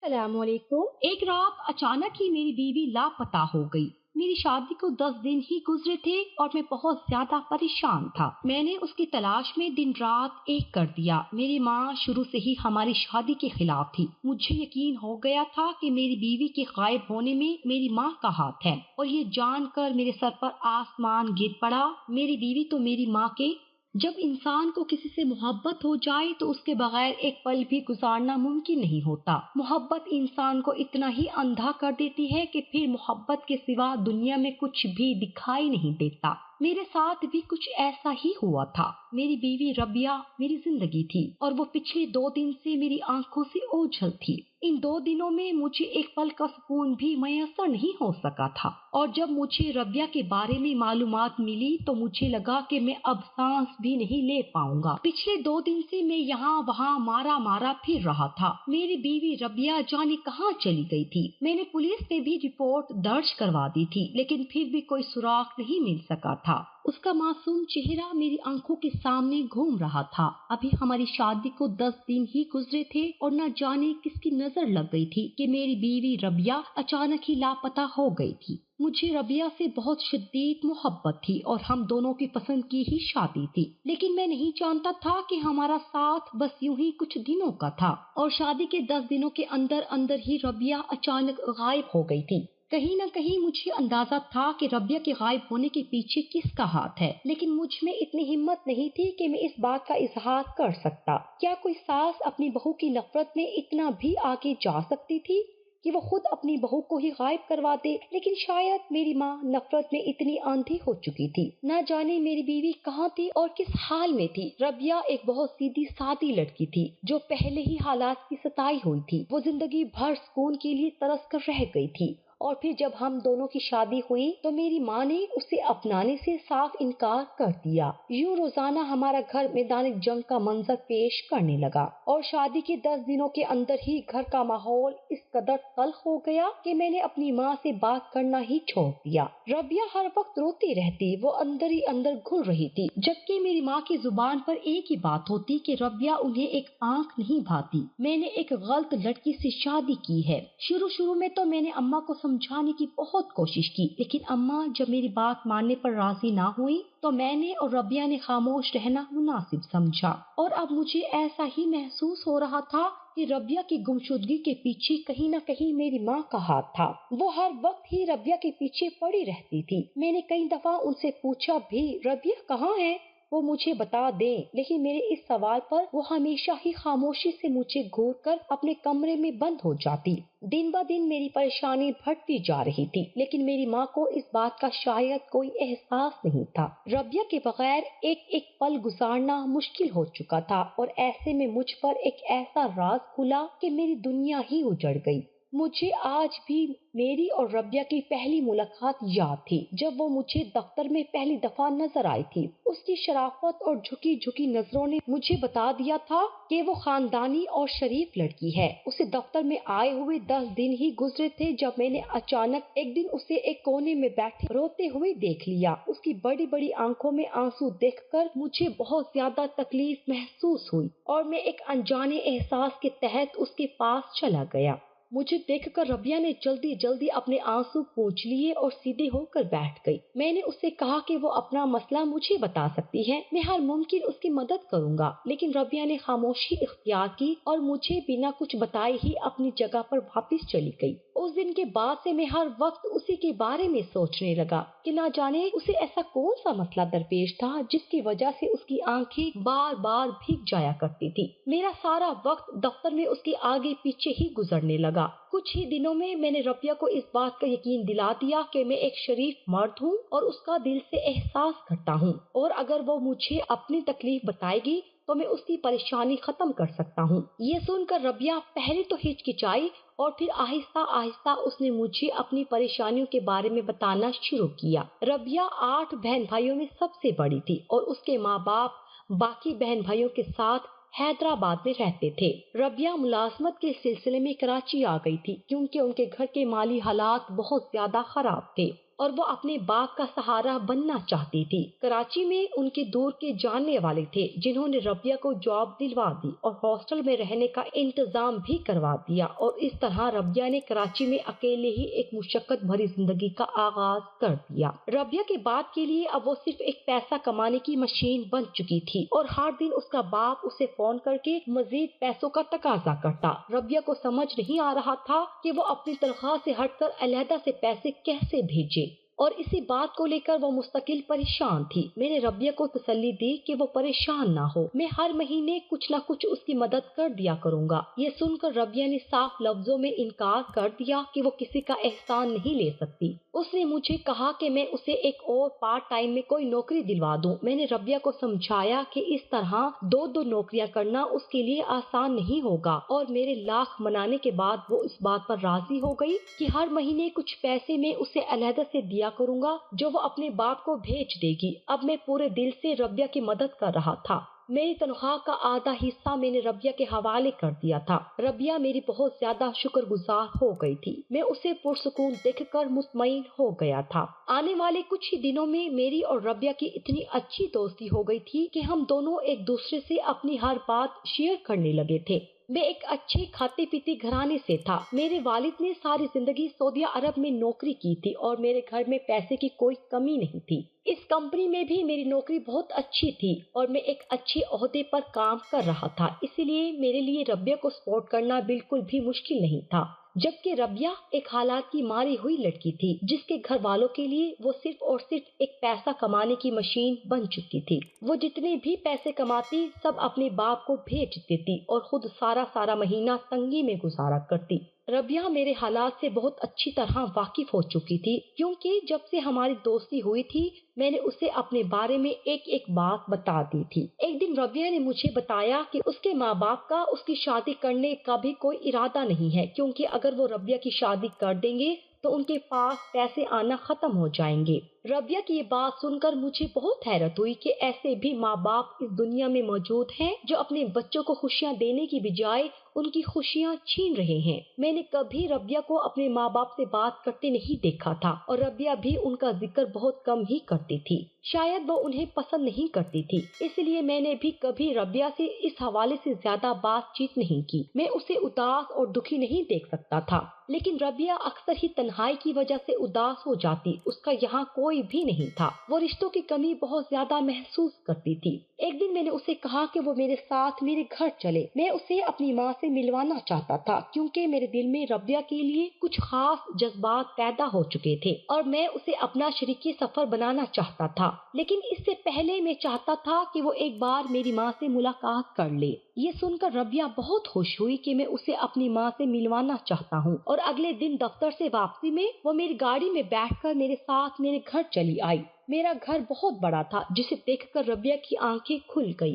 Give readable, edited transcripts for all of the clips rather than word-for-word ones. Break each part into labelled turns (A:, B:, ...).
A: السلام علیکم۔ ایک رات اچانک ہی میری بیوی لاپتہ ہو گئی۔ میری شادی کو 10 دن ہی گزرے تھے اور میں بہت زیادہ پریشان تھا۔ میں نے اس کی تلاش میں دن رات ایک کر دیا۔ میری ماں شروع سے ہی ہماری شادی کے خلاف تھی۔ مجھے یقین ہو گیا تھا کہ میری بیوی کے غائب ہونے میں میری ماں کا ہاتھ ہے، اور یہ جان کر میرے سر پر آسمان گر پڑا۔ میری بیوی تو میری ماں کے جب انسان کو کسی سے محبت ہو جائے تو اس کے بغیر ایک پل بھی گزارنا ممکن نہیں ہوتا۔ محبت انسان کو اتنا ہی اندھا کر دیتی ہے کہ پھر محبت کے سوا دنیا میں کچھ بھی دکھائی نہیں دیتا۔ میرے ساتھ بھی کچھ ایسا ہی ہوا تھا۔ میری بیوی ربیہ میری زندگی تھی، اور وہ پچھلے 2 دن سے میری آنکھوں سے اوجھل تھی۔ ان 2 دنوں میں مجھے ایک پل کا سکون بھی میسر نہیں ہو سکا تھا، اور جب مجھے ربیہ کے بارے میں معلومات ملی تو مجھے لگا کہ میں اب سانس بھی نہیں لے پاؤں گا۔ پچھلے 2 دن سے میں یہاں وہاں مارا پھر رہا تھا۔ میری بیوی ربیہ جانے کہاں چلی گئی تھی۔ میں نے پولیس میں بھی رپورٹ درج کروا دی تھی، لیکن پھر بھی کوئی سراغ نہیں مل سکا تھا۔ اس کا معصوم چہرہ میری آنکھوں کے سامنے گھوم رہا تھا۔ ابھی ہماری شادی کو 10 دن ہی گزرے تھے، اور نہ جانے کس کی نظر لگ گئی تھی کہ میری بیوی ربیہ اچانک ہی لاپتہ ہو گئی تھی۔ مجھے ربیہ سے بہت شدید محبت تھی، اور ہم دونوں کی پسند کی ہی شادی تھی، لیکن میں نہیں جانتا تھا کہ ہمارا ساتھ بس یوں ہی کچھ دنوں کا تھا، اور شادی کے 10 دنوں کے اندر ہی ربیہ اچانک غائب ہو گئی تھی۔ کہیں نہ کہیں مجھے اندازہ تھا کہ ربیہ کے غائب ہونے کے پیچھے کس کا ہاتھ ہے، لیکن مجھ میں اتنی ہمت نہیں تھی کہ میں اس بات کا اظہار کر سکتا۔ کیا کوئی ساس اپنی بہو کی نفرت میں اتنا بھی آگے جا سکتی تھی کہ وہ خود اپنی بہو کو ہی غائب کروا دے؟ لیکن شاید میری ماں نفرت میں اتنی آندھی ہو چکی تھی۔ نہ جانے میری بیوی کہاں تھی اور کس حال میں تھی۔ ربیہ ایک بہت سیدھی سادی لڑکی تھی جو پہلے ہی حالات کی ستائی ہوئی تھی۔ وہ زندگی بھر سکون کے لیے ترس کر رہ گئی تھی، اور پھر جب ہم دونوں کی شادی ہوئی تو میری ماں نے اسے اپنانے سے صاف انکار کر دیا۔ یوں روزانہ ہمارا گھر میدان جنگ کا منظر پیش کرنے لگا، اور شادی کے 10 دنوں کے اندر ہی گھر کا ماحول اس قدر تلخ ہو گیا کہ میں نے اپنی ماں سے بات کرنا ہی چھوڑ دیا۔ ربیہ ہر وقت روتی رہتی، وہ اندر ہی اندر گھل رہی تھی، جبکہ میری ماں کی زبان پر ایک ہی بات ہوتی کہ ربیہ انہیں ایک آنکھ نہیں بھاتی۔ میں نے ایک غلط لڑکی سے شادی کی ہے۔ شروع میں تو میں نے اماں کو سمجھانے کی بہت کوشش کی، لیکن اماں جب میری بات ماننے پر راضی نہ ہوئی تو میں نے اور ربیہ نے خاموش رہنا مناسب سمجھا۔ اور اب مجھے ایسا ہی محسوس ہو رہا تھا کہ ربیہ کی گمشدگی کے پیچھے کہیں نہ کہیں میری ماں کا ہاتھ تھا۔ وہ ہر وقت ہی ربیہ کے پیچھے پڑی رہتی تھی۔ میں نے کئی دفعہ ان سے پوچھا بھی، ربیہ کہاں ہے، وہ مجھے بتا دیں، لیکن میرے اس سوال پر وہ ہمیشہ ہی خاموشی سے مجھے گھور کر اپنے کمرے میں بند ہو جاتی۔ دن بہ دن میری پریشانی بڑھتی جا رہی تھی، لیکن میری ماں کو اس بات کا شاید کوئی احساس نہیں تھا۔ ربیہ کے بغیر ایک پل گزارنا مشکل ہو چکا تھا، اور ایسے میں مجھ پر ایک ایسا راز کھلا کہ میری دنیا ہی اجڑ گئی۔ مجھے آج بھی میری اور ربیہ کی پہلی ملاقات یاد تھی، جب وہ مجھے دفتر میں پہلی دفعہ نظر آئی تھی۔ اس کی شرافت اور جھکی نظروں نے مجھے بتا دیا تھا کہ وہ خاندانی اور شریف لڑکی ہے۔ اسے دفتر میں آئے ہوئے 10 دن ہی گزرے تھے جب میں نے اچانک ایک دن اسے ایک کونے میں بیٹھے روتے ہوئے دیکھ لیا۔ اس کی بڑی بڑی آنکھوں میں آنسو دیکھ کر مجھے بہت زیادہ تکلیف محسوس ہوئی، اور میں ایک انجانے احساس کے تحت اس کے پاس چلا گیا۔ مجھے دیکھ کر ربیہ نے جلدی اپنے آنسو پوچھ لیے اور سیدھے ہو کر بیٹھ گئی۔ میں نے اس سے کہا کہ وہ اپنا مسئلہ مجھے بتا سکتی ہے، میں ہر ممکن اس کی مدد کروں گا، لیکن ربیہ نے خاموشی اختیار کی اور مجھے بنا کچھ بتائے ہی اپنی جگہ پر واپس چلی گئی۔ اس دن کے بعد سے میں ہر وقت اسی کے بارے میں سوچنے لگا کہ نہ جانے اسے ایسا کون سا مسئلہ درپیش تھا جس کی وجہ سے اس کی آنکھیں بار بار بھیگ جایا کرتی تھی۔ میرا سارا وقت دفتر میں اس کے آگے پیچھے ہی گزرنے لگا۔ کچھ ہی دنوں میں نے ربیہ کو اس بات کا یقین دلا دیا کہ میں ایک شریف مرد ہوں اور اس کا دل سے احساس کرتا ہوں، اور اگر وہ مجھے اپنی تکلیف بتائے گی تو میں اس کی پریشانی ختم کر سکتا ہوں۔ یہ سن کر ربیہ پہلے تو ہچکچائی، اور پھر آہستہ آہستہ اس نے مجھے اپنی پریشانیوں کے بارے میں بتانا شروع کیا۔ ربیہ 8 بہن بھائیوں میں سب سے بڑی تھی، اور اس کے ماں باپ باقی بہن بھائیوں کے ساتھ حیدرآباد میں رہتے تھے۔ ربیہ ملازمت کے سلسلے میں کراچی آ گئی تھی کیونکہ ان کے گھر کے مالی حالات بہت زیادہ خراب تھے، اور وہ اپنے باپ کا سہارا بننا چاہتی تھی۔ کراچی میں ان کے دور کے جاننے والے تھے جنہوں نے ربیہ کو جاب دلوا دی اور ہاسٹل میں رہنے کا انتظام بھی کروا دیا، اور اس طرح ربیہ نے کراچی میں اکیلے ہی ایک مشقت بھری زندگی کا آغاز کر دیا۔ ربیہ کے باپ کے لیے اب وہ صرف ایک پیسہ کمانے کی مشین بن چکی تھی اور ہر دن اس کا باپ اسے فون کر کے مزید پیسوں کا تقاضا کرتا۔ ربیہ کو سمجھ نہیں آ رہا تھا کہ وہ اپنی تنخواہ سے ہٹ کر علیحدہ سے پیسے کیسے بھیجے، اور اسی بات کو لے کر وہ مستقل پریشان تھی۔ میں نے ربیہ کو تسلی دی کہ وہ پریشان نہ ہو، میں ہر مہینے کچھ نہ کچھ اس کی مدد کر دیا کروں گا۔ یہ سن کر ربیہ نے صاف لفظوں میں انکار کر دیا کہ وہ کسی کا احسان نہیں لے سکتی۔ اس نے مجھے کہا کہ میں اسے ایک اور پارٹ ٹائم میں کوئی نوکری دلوا دوں۔ میں نے ربیہ کو سمجھایا کہ اس طرح دو نوکریاں کرنا اس کے لیے آسان نہیں ہوگا، اور میرے لاکھ منانے کے بعد وہ اس بات پر راضی ہو گئی کہ ہر مہینے کچھ پیسے میں اسے علیحدہ سے دیا کروں گا جو وہ اپنے باپ کو بھیج دے گی۔ اب میں پورے دل سے ربیہ کی مدد کر رہا تھا۔ میری تنخواہ کا آدھا حصہ میں نے ربیہ کے حوالے کر دیا تھا۔ ربیہ میری بہت زیادہ شکر گزار ہو گئی تھی۔ میں اسے پرسکون دیکھ کر مطمئن ہو گیا تھا۔ آنے والے کچھ ہی دنوں میں میری اور ربیہ کی اتنی اچھی دوستی ہو گئی تھی کہ ہم دونوں ایک دوسرے سے اپنی ہر بات شیئر کرنے لگے تھے۔ میں ایک اچھے کھاتے پیتے گھرانے سے تھا۔ میرے والد نے ساری زندگی سعودیہ عرب میں نوکری کی تھی اور میرے گھر میں پیسے کی کوئی کمی نہیں تھی۔ اس کمپنی میں بھی میری نوکری بہت اچھی تھی اور میں ایک اچھے عہدے پر کام کر رہا تھا، اسی لیے میرے لیے ربیہ کو سپورٹ کرنا بالکل بھی مشکل نہیں تھا۔ جبکہ ربیہ ایک حالات کی ماری ہوئی لڑکی تھی جس کے گھر والوں کے لیے وہ صرف اور صرف ایک پیسہ کمانے کی مشین بن چکی تھی۔ وہ جتنے بھی پیسے کماتی سب اپنے باپ کو بھیج دیتی اور خود سارا مہینہ تنگی میں گزارا کرتی۔ ربیہ میرے حالات سے بہت اچھی طرح واقف ہو چکی تھی، کیونکہ جب سے ہماری دوستی ہوئی تھی میں نے اسے اپنے بارے میں ایک بات بتا دی تھی۔ ایک دن ربیہ نے مجھے بتایا کہ اس کے ماں باپ کا اس کی شادی کرنے کا بھی کوئی ارادہ نہیں ہے، کیونکہ اگر وہ ربیہ کی شادی کر دیں گے تو ان کے پاس پیسے آنا ختم ہو جائیں گے۔ ربیہ کی یہ بات سن کر مجھے بہت حیرت ہوئی کہ ایسے بھی ماں باپ اس دنیا میں موجود ہیں جو اپنے بچوں کو خوشیاں دینے کی بجائے ان کی خوشیاں چھین رہے ہیں۔ میں نے کبھی ربیہ کو اپنے ماں باپ سے بات کرتے نہیں دیکھا تھا اور ربیہ بھی ان کا ذکر بہت کم ہی کرتی تھی۔ شاید وہ انہیں پسند نہیں کرتی تھی، اس لیے میں نے بھی کبھی ربیہ سے اس حوالے سے زیادہ بات چیت نہیں کی۔ میں اسے اداس اور دکھی نہیں دیکھ سکتا تھا، لیکن ربیہ اکثر ہی تنہائی کی وجہ سے اداس ہو جاتی۔ اس کا یہاں کوئی بھی نہیں تھا۔ وہ رشتوں کی کمی بہت زیادہ محسوس کرتی تھی۔ ایک دن میں نے اسے کہا کہ وہ میرے ساتھ میرے گھر چلے۔ میں اسے اپنی ماں سے ملوانا چاہتا تھا کیونکہ میرے دل میں ربیہ کے لیے کچھ خاص جذبات پیدا ہو چکے تھے اور میں اسے اپنا شریک سفر بنانا چاہتا تھا، لیکن اس سے پہلے میں چاہتا تھا کہ وہ ایک بار میری ماں سے ملاقات کر لے۔ یہ سن کر ربیہ بہت خوش ہوئی کہ میں اسے اپنی ماں سے ملوانا چاہتا ہوں، اور اگلے دن دفتر سے واپسی میں وہ میری گاڑی میں بیٹھ کر میرے ساتھ میرے گھر چلی آئی۔ میرا گھر بہت بڑا تھا جسے دیکھ کر ربیہ کی آنکھیں کھل گئی۔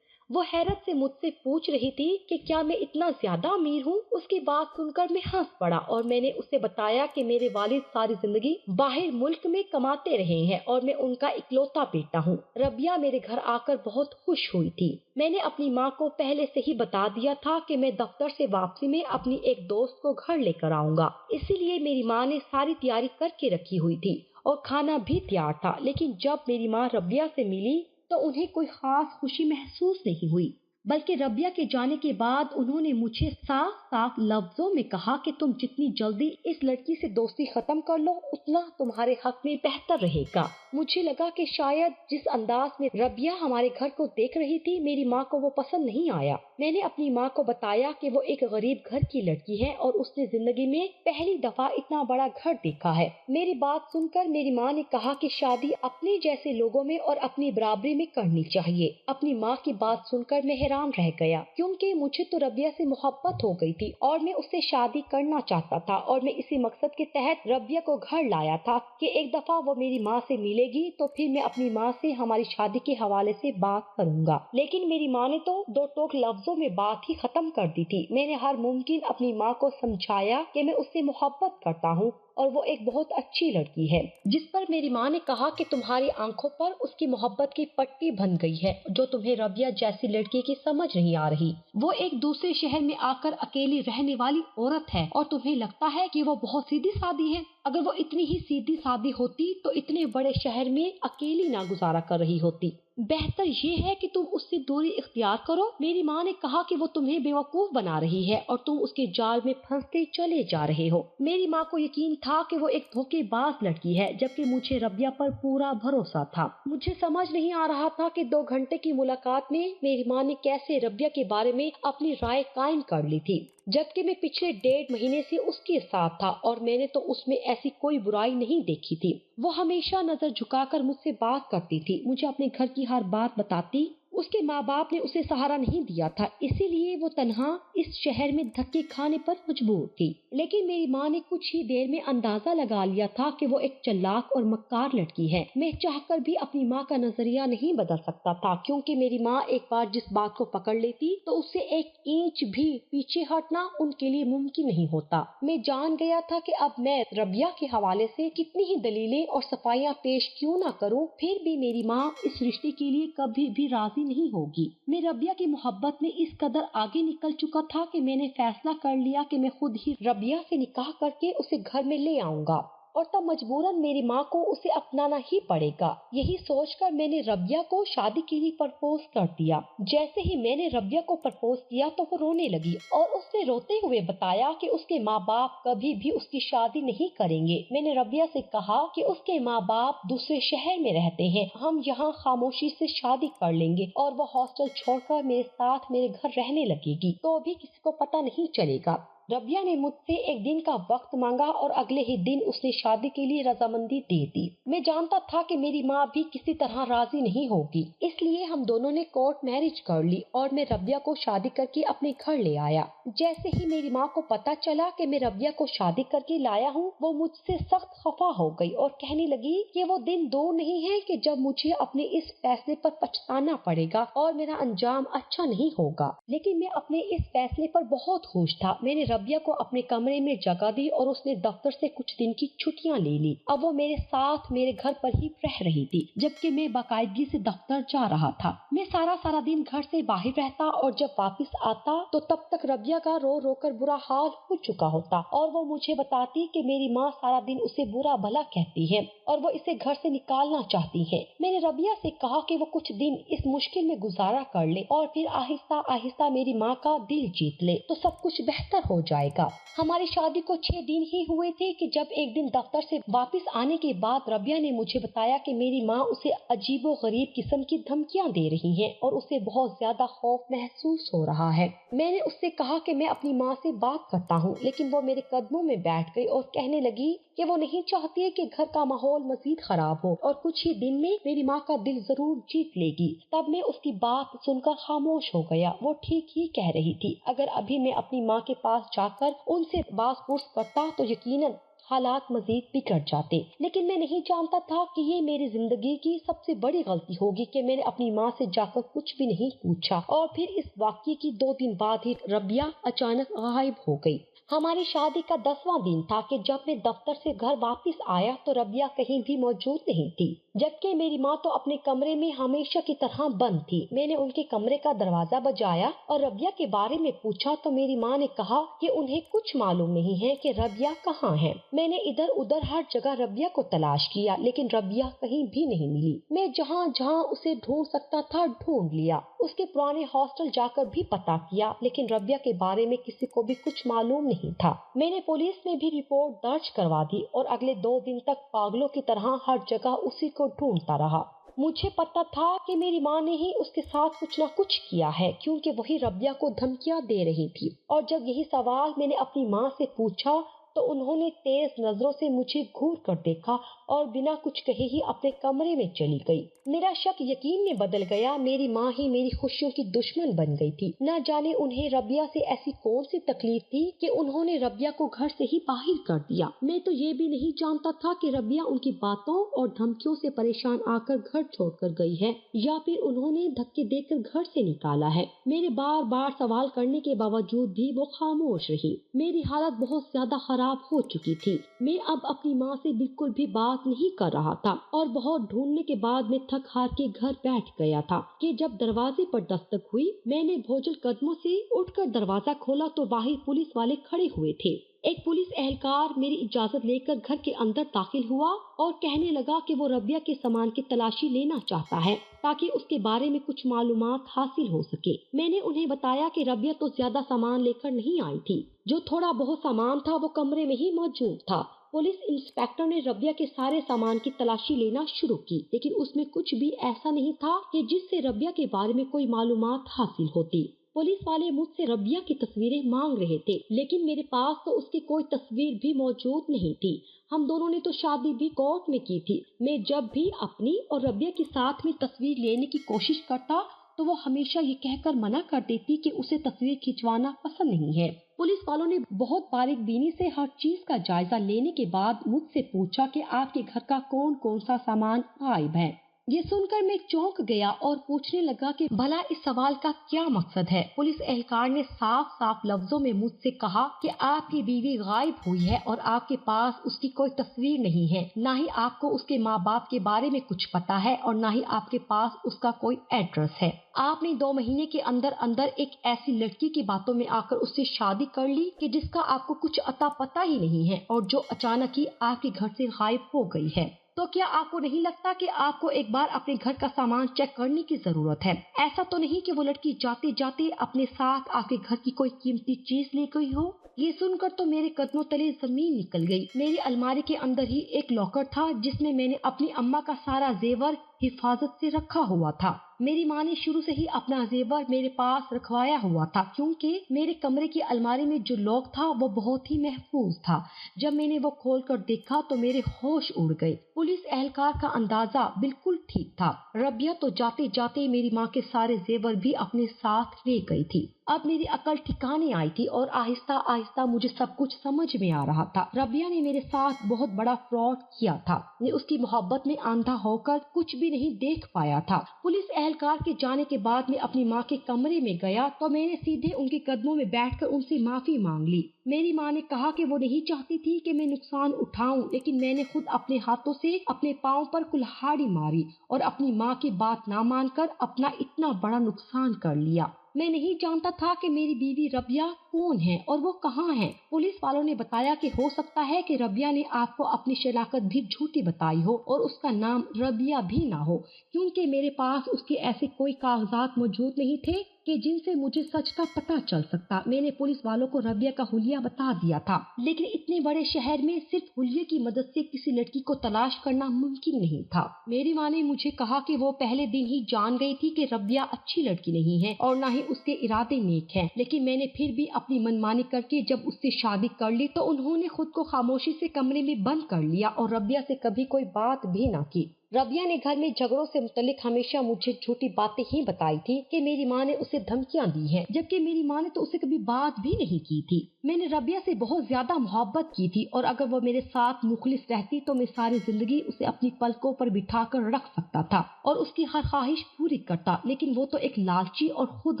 A: وہ حیرت سے مجھ سے پوچھ رہی تھی کہ کیا میں اتنا زیادہ امیر ہوں؟ اس کی بات سن کر میں ہنس پڑا اور میں نے اسے بتایا کہ میرے والد ساری زندگی باہر ملک میں کماتے رہے ہیں اور میں ان کا اکلوتا بیٹا ہوں۔ ربیہ میرے گھر آ کر بہت خوش ہوئی تھی۔ میں نے اپنی ماں کو پہلے سے ہی بتا دیا تھا کہ میں دفتر سے واپسی میں اپنی ایک دوست کو گھر لے کر آؤں گا، اسی لیے میری ماں نے ساری تیاری کر کے رکھی ہوئی تھی اور کھانا بھی تیار تھا۔ لیکن جب میری ماں ربیہ سے ملی تو انہیں کوئی خاص خوشی محسوس نہیں ہوئی، بلکہ ربیہ کے جانے کے بعد انہوں نے مجھے صاف لفظوں میں کہا کہ تم جتنی جلدی اس لڑکی سے دوستی ختم کر لو اتنا تمہارے حق میں بہتر رہے گا۔ مجھے لگا کہ شاید جس انداز میں ربیہ ہمارے گھر کو دیکھ رہی تھی میری ماں کو وہ پسند نہیں آیا۔ میں نے اپنی ماں کو بتایا کہ وہ ایک غریب گھر کی لڑکی ہے اور اس نے زندگی میں پہلی دفعہ اتنا بڑا گھر دیکھا ہے۔ میری بات سن کر میری ماں نے کہا کہ شادی اپنے جیسے لوگوں میں اور اپنی برابری میں کرنی چاہیے۔ اپنی ماں کی بات سن کر میں حیران رہ گیا، کیونکہ مجھے تو ربیہ سے محبت ہو گئی تھی اور میں اس سے شادی کرنا چاہتا تھا، اور میں اسی مقصد کے تحت ربیہ کو گھر لایا تھا کہ ایک دفعہ وہ میری ماں سے ملے گی تو پھر میں اپنی ماں سے ہماری شادی کے حوالے سے بات کروں گا۔ لیکن میری ماں نے تو دو ٹوک لفظوں میں بات ہی ختم کر دی تھی۔ میں نے ہر ممکن اپنی ماں کو سمجھایا کہ میں اس سے محبت کرتا ہوں اور وہ ایک بہت اچھی لڑکی ہے، جس پر میری ماں نے کہا کہ تمہاری آنکھوں پر اس کی محبت کی پٹی بن گئی ہے جو تمہیں ربیہ جیسی لڑکی کی سمجھ نہیں آ رہی۔ وہ ایک دوسرے شہر میں آ کر اکیلی رہنے والی عورت ہے اور تمہیں لگتا ہے کہ وہ بہت سیدھی سادی ہے۔ اگر وہ اتنی ہی سیدھی سادی ہوتی تو اتنے بڑے شہر میں اکیلی نہ گزارا کر رہی ہوتی۔ بہتر یہ ہے کہ تم اس سے دوری اختیار کرو۔ میری ماں نے کہا کہ وہ تمہیں بیوقوف بنا رہی ہے اور تم اس کے جال میں پھنستے چلے جا رہے ہو۔ میری ماں کو یقین تھا کہ وہ ایک دھوکے باز لڑکی ہے، جبکہ مجھے ربیہ پر پورا بھروسہ تھا۔ مجھے سمجھ نہیں آ رہا تھا کہ 2 گھنٹے کی ملاقات میں میری ماں نے کیسے ربیہ کے بارے میں اپنی رائے قائم کر لی تھی، جبکہ میں پچھلے 1.5 مہینے سے اس کے ساتھ تھا اور میں نے تو اس میں ایسی کوئی برائی نہیں دیکھی تھی۔ وہ ہمیشہ نظر جھکا کر مجھ سے بات کرتی تھی، مجھے اپنے گھر کی ہر بات بتاتی۔ اس کے ماں باپ نے اسے سہارا نہیں دیا تھا، اسی لیے وہ تنہا اس شہر میں دھکے کھانے پر مجبور تھی۔ لیکن میری ماں نے کچھ ہی دیر میں اندازہ لگا لیا تھا کہ وہ ایک چالاک اور مکار لڑکی ہے۔ میں چاہ کر بھی اپنی ماں کا نظریہ نہیں بدل سکتا تھا، کیونکہ میری ماں ایک بار جس بات کو پکڑ لیتی تو اس سے 1 انچ بھی پیچھے ہٹنا ان کے لیے ممکن نہیں ہوتا۔ میں جان گیا تھا کہ اب میں ربیہ کے حوالے سے کتنی ہی دلیلیں اور صفائیاں پیش کیوں نہ کروں، پھر بھی میری ماں اس رشتے کے لیے کبھی بھی راضی نہیں ہوگی۔ میں ربیہ کی محبت میں اس قدر آگے نکل چکا تھا کہ میں نے فیصلہ کر لیا کہ میں خود ہی ربیہ سے نکاح کر کے اسے گھر میں لے آؤں گا، اور تب مجبوراً میری ماں کو اسے اپنانا ہی پڑے گا۔ یہی سوچ کر میں نے ربیہ کو شادی کے لیے پرپوز کر دیا۔ جیسے ہی میں نے ربیہ کو پرپوز کیا تو وہ رونے لگی اور اس نے روتے ہوئے بتایا کہ اس کے ماں باپ کبھی بھی اس کی شادی نہیں کریں گے۔ میں نے ربیہ سے کہا کہ اس کے ماں باپ دوسرے شہر میں رہتے ہیں، ہم یہاں خاموشی سے شادی کر لیں گے اور وہ ہاسٹل چھوڑ کر میرے ساتھ میرے گھر رہنے لگے گی تو بھی کسی کو پتہ نہیں چلے گا۔ ربیہ نے مجھ سے 1 دن کا وقت مانگا اور اگلے ہی دن اس نے شادی کے لیے رضامندی دے دی۔ میں جانتا تھا کہ میری ماں بھی کسی طرح راضی نہیں ہوگی، اس لیے ہم دونوں نے کورٹ میرج کر لی اور میں ربیہ کو شادی کر کے اپنے گھر لے آیا۔ جیسے ہی میری ماں کو پتا چلا کہ میں ربیہ کو شادی کر کے لایا ہوں، وہ مجھ سے سخت خفا ہو گئی اور کہنے لگی کہ وہ دن دور نہیں ہے کہ جب مجھے اپنے اس فیصلے پر پچھتانا پڑے گا اور میرا انجام اچھا نہیں ہوگا۔ لیکن میں اپنے اس فیصلے پر بہت خوش تھا۔ میں نے ربیہ کو اپنے کمرے میں جگہ دی اور اس نے دفتر سے کچھ دن کی چھٹیاں لے لی۔ اب وہ میرے ساتھ میرے گھر پر ہی رہ رہی تھی، جبکہ میں باقاعدگی سے دفتر جا رہا تھا۔ میں سارا دن گھر سے باہر رہتا اور جب واپس آتا تو تب تک ربیہ کا رو رو کر برا حال ہو چکا ہوتا اور وہ مجھے بتاتی کہ میری ماں سارا دن اسے برا بھلا کہتی ہے اور وہ اسے گھر سے نکالنا چاہتی ہے۔ میں نے ربیہ سے کہا کہ وہ کچھ دن اس مشکل میں گزارا کر لے اور پھر آہستہ آہستہ میری ماں کا دل جیت لے تو سب کچھ بہتر ہو جائے گا۔ ہماری شادی کو 6 دن ہی ہوئے تھے کہ جب ایک دن دفتر سے واپس آنے کے بعد ربیہ نے مجھے بتایا کہ میری ماں اسے عجیب و غریب قسم کی دھمکیاں دے رہی ہیں اور اسے بہت زیادہ خوف محسوس ہو رہا ہے۔ میں نے اس سے کہا کہ میں اپنی ماں سے بات کرتا ہوں، لیکن وہ میرے قدموں میں بیٹھ گئی اور کہنے لگی کہ وہ نہیں چاہتی کہ گھر کا ماحول مزید خراب ہو اور کچھ ہی دن میں میری ماں کا دل ضرور جیت لے گی۔ تب میں اس کی بات سن کر خاموش ہو گیا۔ وہ ٹھیک ہی کہہ رہی تھی۔ اگر ابھی میں اپنی ماں کے پاس جا کر ان سے باز پرس کرتا تو یقیناً حالات مزید بگڑ جاتے، لیکن میں نہیں جانتا تھا کہ یہ میری زندگی کی سب سے بڑی غلطی ہوگی کہ میں نے اپنی ماں سے جا کر کچھ بھی نہیں پوچھا۔ اور پھر اس واقعے کی 2 دن بعد ہی ربیہ اچانک غائب ہو گئی۔ ہماری شادی کا 10واں دن تھا کہ جب میں دفتر سے گھر واپس آیا تو ربیہ کہیں بھی موجود نہیں تھی، جبکہ میری ماں تو اپنے کمرے میں ہمیشہ کی طرح بند تھی۔ میں نے ان کے کمرے کا دروازہ بجایا اور ربیہ کے بارے میں پوچھا تو میری ماں نے کہا کہ انہیں کچھ معلوم نہیں ہے کہ ربیہ کہاں ہے۔ میں نے ادھر ادھر ہر جگہ ربیہ کو تلاش کیا، لیکن ربیہ کہیں بھی نہیں ملی۔ میں جہاں جہاں اسے ڈھونڈ سکتا تھا ڈھونڈ لیا، اس کے پرانے ہاسٹل جا کر بھی پتہ کیا، لیکن ربیہ کے بارے میں کسی کو بھی کچھ معلوم نہیں تھا۔ میں نے پولیس میں بھی رپورٹ درج کروا دی اور اگلے 2 دن تک پاگلوں کی طرح ہر جگہ اسی کو ڈھونڈتا رہا۔ مجھے پتا تھا کہ میری ماں نے ہی اس کے ساتھ کچھ نہ کچھ کیا ہے، کیونکہ وہی ربیہ کو دھمکیاں دے رہی تھی، اور جب یہی سوال میں نے اپنی ماں سے پوچھا تو انہوں نے تیز نظروں سے مجھے گھور کر دیکھا اور بنا کچھ کہے ہی اپنے کمرے میں چلی گئی۔ میرا شک یقین میں بدل گیا، میری ماں ہی میری خوشیوں کی دشمن بن گئی تھی۔ نہ جانے انہیں ربیہ سے ایسی کون سی تکلیف تھی کہ انہوں نے ربیہ کو گھر سے ہی باہر کر دیا۔ میں تو یہ بھی نہیں جانتا تھا کہ ربیہ ان کی باتوں اور دھمکیوں سے پریشان آ کر گھر چھوڑ کر گئی ہے یا پھر انہوں نے دھکے دے کر گھر سے نکالا ہے۔ میرے بار بار سوال کرنے کے باوجود بھی وہ خاموش رہی۔ میری حالت بہت زیادہ خراب خراب ہو چکی تھی۔ میں اب اپنی ماں سے بالکل بھی بات نہیں کر رہا تھا اور بہت ڈھونڈنے کے بعد میں تھک ہار کے گھر بیٹھ گیا تھا کہ جب دروازے پر دستک ہوئی، میں نے بھوجل قدموں سے اٹھ کر دروازہ کھولا تو باہر پولیس والے کھڑے ہوئے تھے۔ ایک پولیس اہلکار میری اجازت لے کر گھر کے اندر داخل ہوا اور کہنے لگا کہ وہ ربیہ کے سامان کی تلاشی لینا چاہتا ہے تاکہ اس کے بارے میں کچھ معلومات حاصل ہو سکے۔ میں نے انہیں بتایا کہ ربیہ تو زیادہ سامان لے کر نہیں آئی تھی، جو تھوڑا بہت سامان تھا وہ کمرے میں ہی موجود تھا۔ پولیس انسپیکٹر نے ربیہ کے سارے سامان کی تلاشی لینا شروع کی، لیکن اس میں کچھ بھی ایسا نہیں تھا کہ جس سے ربیہ کے بارے میں کوئی معلومات حاصل ہوتی۔ پولیس والے مجھ سے ربیہ کی تصویریں مانگ رہے تھے، لیکن میرے پاس تو اس کی کوئی تصویر بھی موجود نہیں تھی۔ ہم دونوں نے تو شادی بھی کورٹ میں کی تھی۔ میں جب بھی اپنی اور ربیہ کے ساتھ میں تصویر لینے کی کوشش کرتا تو وہ ہمیشہ یہ کہہ کر منع کر دیتی کہ اسے تصویر کھنچوانا پسند نہیں ہے۔ پولیس والوں نے بہت باریک بینی سے ہر چیز کا جائزہ لینے کے بعد مجھ سے پوچھا کہ آپ کے گھر کا کون کون سا سامان غائب ہے۔ یہ سن کر میں چونک گیا اور پوچھنے لگا کہ بھلا اس سوال کا کیا مقصد ہے۔ پولیس اہلکار نے صاف صاف لفظوں میں مجھ سے کہا کہ آپ کی بیوی غائب ہوئی ہے اور آپ کے پاس اس کی کوئی تصویر نہیں ہے، نہ ہی آپ کو اس کے ماں باپ کے بارے میں کچھ پتا ہے اور نہ ہی آپ کے پاس اس کا کوئی ایڈریس ہے۔ آپ نے 2 مہینے کے اندر اندر ایک ایسی لڑکی کی باتوں میں آ کر اس سے شادی کر لی کہ جس کا آپ کو کچھ اتا پتا ہی نہیں ہے اور جو اچانک ہی آپ کے گھر سے غائب ہو گئی ہے۔ تو کیا آپ کو نہیں لگتا کہ آپ کو ایک بار اپنے گھر کا سامان چیک کرنے کی ضرورت ہے؟ ایسا تو نہیں کہ وہ لڑکی جاتے جاتے اپنے ساتھ آپ کے گھر کی کوئی قیمتی چیز لے گئی ہو؟ یہ سن کر تو میرے قدموں تلے زمین نکل گئی۔ میری الماری کے اندر ہی ایک لاکر تھا جس میں نے اپنی اماں کا سارا زیور حفاظت سے رکھا ہوا تھا۔ میری ماں نے شروع سے ہی اپنا زیور میرے پاس رکھوایا ہوا تھا کیونکہ میرے کمرے کی الماری میں جو لاک تھا وہ بہت ہی محفوظ تھا۔ جب میں نے وہ کھول کر دیکھا تو میرے ہوش اڑ گئے۔ پولیس اہلکار کا اندازہ بالکل ٹھیک تھا۔ ربیہ تو جاتے جاتے میری ماں کے سارے زیور بھی اپنے ساتھ لے گئی تھی۔ اب میری عقل ٹھکانے آئی تھی اور آہستہ آہستہ مجھے سب کچھ سمجھ میں آ رہا تھا۔ ربیہ نے میرے ساتھ بہت بڑا فراڈ کیا تھا۔ میں اس کی محبت میں اندھا ہو کر کچھ بھی نہیں دیکھ پایا تھا۔ پولیس اہلکار کے جانے کے بعد میں اپنی ماں کے کمرے میں گیا تو میں نے سیدھے ان کے قدموں میں بیٹھ کر ان سے معافی مانگ لی۔ میری ماں نے کہا کہ وہ نہیں چاہتی تھی کہ میں نقصان اٹھاؤں، لیکن میں نے خود اپنے ہاتھوں سے اپنے پاؤں پر کلہاڑی ماری اور اپنی ماں کی بات نہ مان کر اپنا اتنا بڑا نقصان کر لیا۔ میں نہیں جانتا تھا کہ میری بیوی ربیہ کون ہے اور وہ کہاں ہے۔ پولیس والوں نے بتایا کہ ہو سکتا ہے کہ ربیہ نے آپ کو اپنی شناخت بھی جھوٹی بتائی ہو اور اس کا نام ربیہ بھی نہ ہو، کیونکہ میرے پاس اس کے ایسے کوئی کاغذات موجود نہیں تھے کہ جن سے مجھے سچ کا پتہ چل سکتا۔ میں نے پولیس والوں کو ربیہ کا حلیہ بتا دیا تھا، لیکن اتنے بڑے شہر میں صرف حلیے کی مدد سے کسی لڑکی کو تلاش کرنا ممکن نہیں تھا۔ میری ماں نے مجھے کہا کہ وہ پہلے دن ہی جان گئی تھی کہ ربیہ اچھی لڑکی نہیں ہے اور نہ ہی اس کے ارادے نیک ہیں، لیکن میں نے پھر بھی اپنی منمانی کر کے جب اس سے شادی کر لی تو انہوں نے خود کو خاموشی سے کمرے میں بند کر لیا اور ربیہ سے کبھی کوئی بات بھی نہ کی۔ ربیہ نے گھر میں جھگڑوں سے متعلق ہمیشہ مجھے جھوٹی باتیں ہی بتائی تھی کہ میری ماں نے اسے دھمکیاں دی ہیں، جبکہ میری ماں نے تو اسے کبھی بات بھی نہیں کی تھی۔ میں نے ربیہ سے بہت زیادہ محبت کی تھی اور اگر وہ میرے ساتھ مخلص رہتی تو میں ساری زندگی اسے اپنی پلکوں پر بٹھا کر رکھ سکتا تھا اور اس کی ہر خواہش پوری کرتا، لیکن وہ تو ایک لالچی اور خود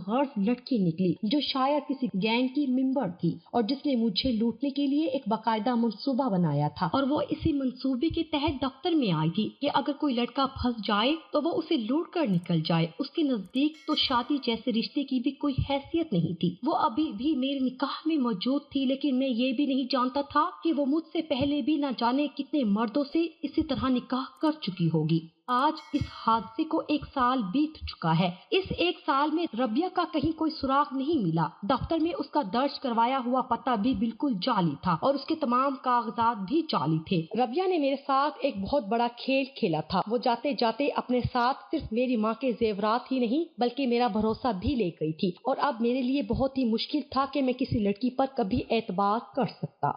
A: غرض لڑکی نکلی جو شاید کسی گینگ کی ممبر تھی اور جس نے مجھے لوٹنے کے لیے ایک باقاعدہ منصوبہ بنایا تھا، اور وہ اسی منصوبے کے تحت دفتر میں آئی تھی کہ اگر کوئی لڑکا پھنس جائے تو وہ اسے لوٹ کر نکل جائے۔ اس کے نزدیک تو شادی جیسے رشتے کی بھی کوئی حیثیت نہیں تھی۔ وہ ابھی بھی میرے نکاح میں موجود تھی، لیکن میں یہ بھی نہیں جانتا تھا کہ وہ مجھ سے پہلے بھی نہ جانے کتنے مردوں سے اسی طرح نکاح کر چکی ہوگی۔ آج اس حادثے کو 1 سال بیت چکا ہے۔ اس 1 سال میں ربیہ کا کہیں کوئی سراغ نہیں ملا۔ دفتر میں اس کا درج کروایا ہوا پتہ بھی بالکل جعلی تھا اور اس کے تمام کاغذات بھی جعلی تھے۔ ربیہ نے میرے ساتھ ایک بہت بڑا کھیل کھیلا تھا۔ وہ جاتے جاتے اپنے ساتھ صرف میری ماں کے زیورات ہی نہیں بلکہ میرا بھروسہ بھی لے گئی تھی، اور اب میرے لیے بہت ہی مشکل تھا کہ میں کسی لڑکی پر کبھی اعتبار کر سکتا۔